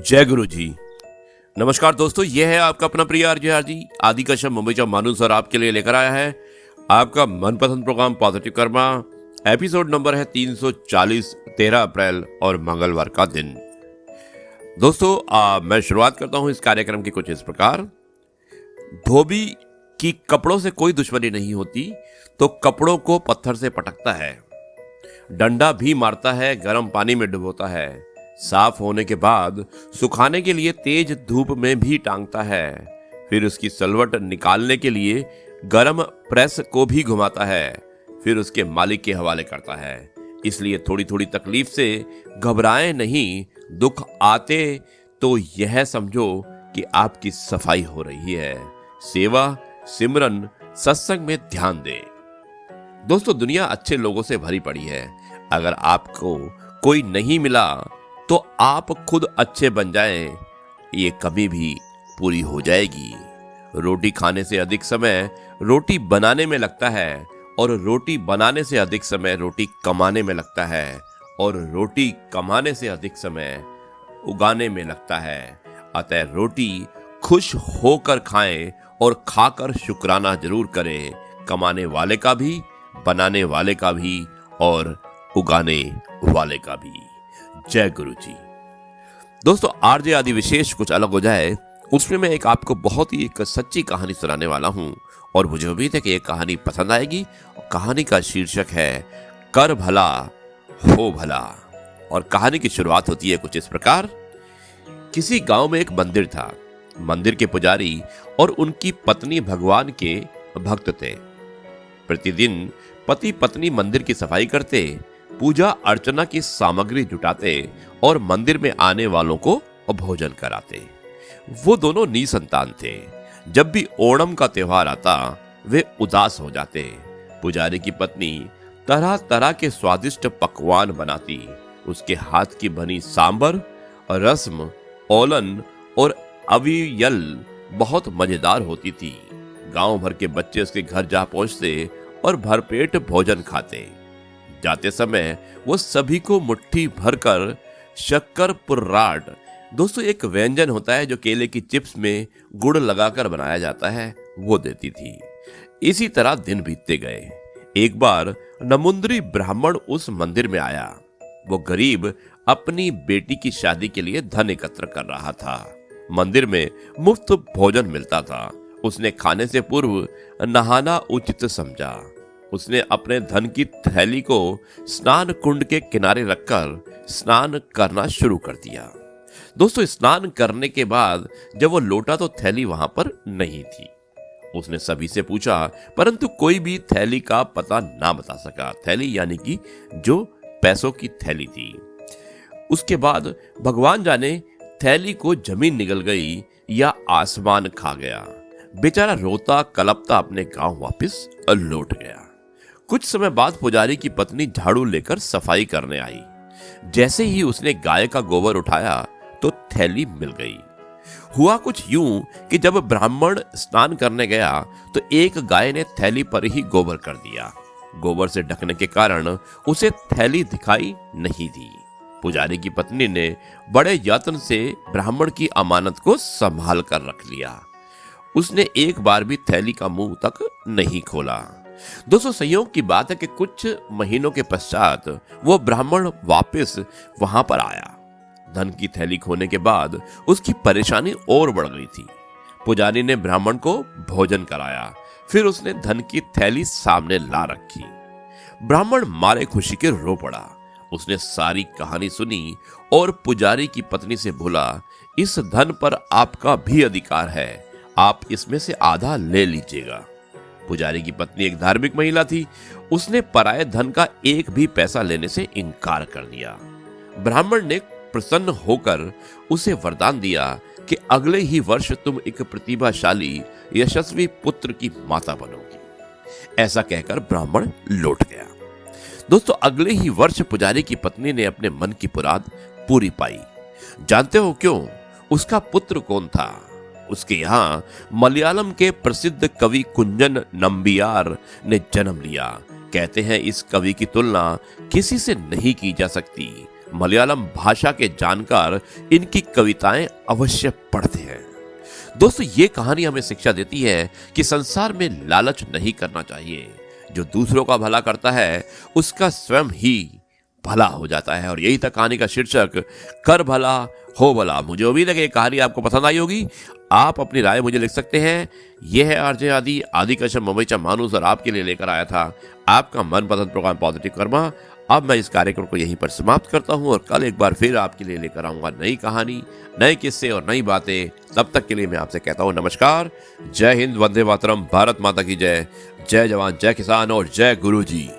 जय गुरु जी। नमस्कार दोस्तों, यह है आपका अपना प्रिय आरजे आदि कश्यप मुंबईचा माणूस और आपके लिए लेकर आया है आपका मनपसंद programme positive karma. Episode number है 340, 13 अप्रैल और मंगलवार का दिन। दोस्तों मैं शुरुआत करता हूं इस कार्यक्रम की कुछ इस प्रकार। धोबी की कपड़ों से कोई दुश्मनी नहीं होती तो कपड़ों को पत्थर से पटकता है, डंडा भी मारता है, गर्म पानी में डुबोता है, साफ होने के बाद सुखाने के लिए तेज धूप में भी टांगता है, फिर उसकी सलवट निकालने के लिए गर्म प्रेस को भी घुमाता है, फिर उसके मालिक के हवाले करता है। इसलिए थोड़ी थोड़ी तकलीफ से घबराएं नहीं, दुख आते तो यह समझो कि आपकी सफाई हो रही है। सेवा, सिमरन, सत्संग में ध्यान दे। दोस्तों, दुनिया अच्छे लोगों से भरी पड़ी है। अगर आपको कोई नहीं मिला तो आप खुद अच्छे बन जाएं, ये कभी भी पूरी हो जाएगी। रोटी खाने से अधिक समय रोटी बनाने में लगता है और रोटी बनाने से अधिक समय रोटी कमाने में लगता है और रोटी कमाने से अधिक समय उगाने में लगता है। अतः रोटी खुश होकर खाएं और खाकर शुक्राना जरूर करें, कमाने वाले का भी, बनाने वाले का भी और उगाने वाले का भी। जय गुरु जी। दोस्तों, आरजे आदि विशेष कुछ अलग हो जाए उसमें मैं एक आपको बहुत ही एक सच्ची कहानी सुनाने वाला हूं और मुझे उम्मीद है कि ये कहानी पसंद आएगी। कहानी का शीर्षक है कर भला हो भला और कहानी की शुरुआत होती है कुछ इस प्रकार। किसी गांव में एक मंदिर था। मंदिर के पुजारी और उनकी पत्नी भगवान के भक्त थे। प्रतिदिन पति पत्नी मंदिर की सफाई करते, पूजा अर्चना की सामग्री जुटाते और मंदिर में आने वालों को भोजन कराते। वो दोनों निसंतान थे। जब भी ओणम का त्योहार आता वे उदास हो जाते। पुजारी की पत्नी तरह तरह के स्वादिष्ट पकवान बनाती। उसके हाथ की बनी सांबर, रस्म, ओलन और अवियल बहुत मजेदार होती थी। गांव भर के बच्चे उसके घर जा पहुंचते और भरपेट भोजन खाते। जाते समय वो सभी को मुट्ठी भरकर शक्कर पुर्राट, दोस्तों एक व्यंजन होता है जो केले की चिप्स में गुड़ लगाकर बनाया जाता है, वो देती थी। इसी तरह दिन बीतते गए। एक बार नमुंद्री ब्राह्मण उस मंदिर में आया। वो गरीब अपनी बेटी की शादी के लिए धन एकत्र कर रहा था। मंदिर में मुफ्त भोजन मिलता था। उसने खाने से पूर्व नहाना उचित समझा। उसने अपने धन की थैली को स्नान कुंड के किनारे रखकर स्नान करना शुरू कर दिया। दोस्तों, स्नान करने के बाद जब वो लौटा तो थैली वहां पर नहीं थी। उसने सभी से पूछा परंतु कोई भी थैली का पता ना बता सका। थैली यानी कि जो पैसों की थैली थी। उसके बाद भगवान जाने थैली को जमीन निगल गई या आसमान खा गया। बेचारा रोता कलपता अपने गांव वापस लौट गया। कुछ समय बाद पुजारी की पत्नी झाड़ू लेकर सफाई करने आई। जैसे ही उसने गाय का गोबर उठाया तो थैली मिल गई। हुआ कुछ यूं कि जब ब्राह्मण स्नान करने गया तो एक गाय ने थैली पर ही गोबर कर दिया। गोबर से ढकने के कारण उसे थैली दिखाई नहीं दी। पुजारी की पत्नी ने बड़े यत्न से ब्राह्मण की अमानत को संभाल कर रख लिया। उसने एक बार भी थैली का मुंह तक नहीं खोला। दोस्तों, संयोग की बात है कि कुछ महीनों के पश्चात वो ब्राह्मण वापस वहां पर आया। धन की थैली खोने के बाद उसकी परेशानी और बढ़ गई थी। पुजारी ने ब्राह्मण को भोजन कराया, फिर उसने धन की थैली सामने ला रखी। ब्राह्मण मारे खुशी के रो पड़ा। उसने सारी कहानी सुनी और पुजारी की पत्नी से बोला, इस धन पर आपका भी अधिकार है, आप इसमें से आधा ले लीजिएगा। पुजारी की पत्नी एक धार्मिक महिला थी। उसने पराये धन का एक भी पैसा लेने से इनकार कर दिया। ब्राह्मण ने प्रसन्न होकर उसे वरदान दिया कि अगले ही वर्ष तुम एक प्रतिभाशाली यशस्वी पुत्र की माता बनोगी। ऐसा कहकर ब्राह्मण लौट गया। दोस्तों, अगले ही वर्ष पुजारी की पत्नी ने अपने मन की मुराद पूरी पाई। जानते हो क्यों? उसका पुत्र कौन था? उसके यहाँ मलयालम के प्रसिद्ध कवि कुंजन नंबियार ने जन्म लिया। कहते हैं इस कवि की तुलना किसी से नहीं की जा सकती। मलयालम भाषा के जानकार इनकी कविताएं अवश्य पढ़ते हैं। दोस्तों, ये कहानी हमें शिक्षा देती है कि संसार में लालच नहीं करना चाहिए। जो दूसरों का भला करता है उसका स्वयं ही भला हो जाता है। और यही था कहानी का शीर्षक, कर भला हो भला। मुझे उम्मीद है कि ये कहानी आपको पसंद आई होगी। आप अपनी राय मुझे लिख सकते हैं। यह है आरजे आदि कश्यप मुंबईचा मानुस, और आपके लिए लेकर आया था आपका मनपसंद प्रोग्राम पॉजिटिव कर्मा। अब मैं इस कार्यक्रम को यहीं पर समाप्त करता हूं और कल एक बार फिर आपके लिए लेकर आऊंगा नई कहानी, नए किस्से और नई बातें। तब तक के लिए मैं आपसे कहता हूं नमस्कार। जय हिंद, वंदे मातरम, भारत माता की जय। जय जवान, जय किसान और जय गुरु जी।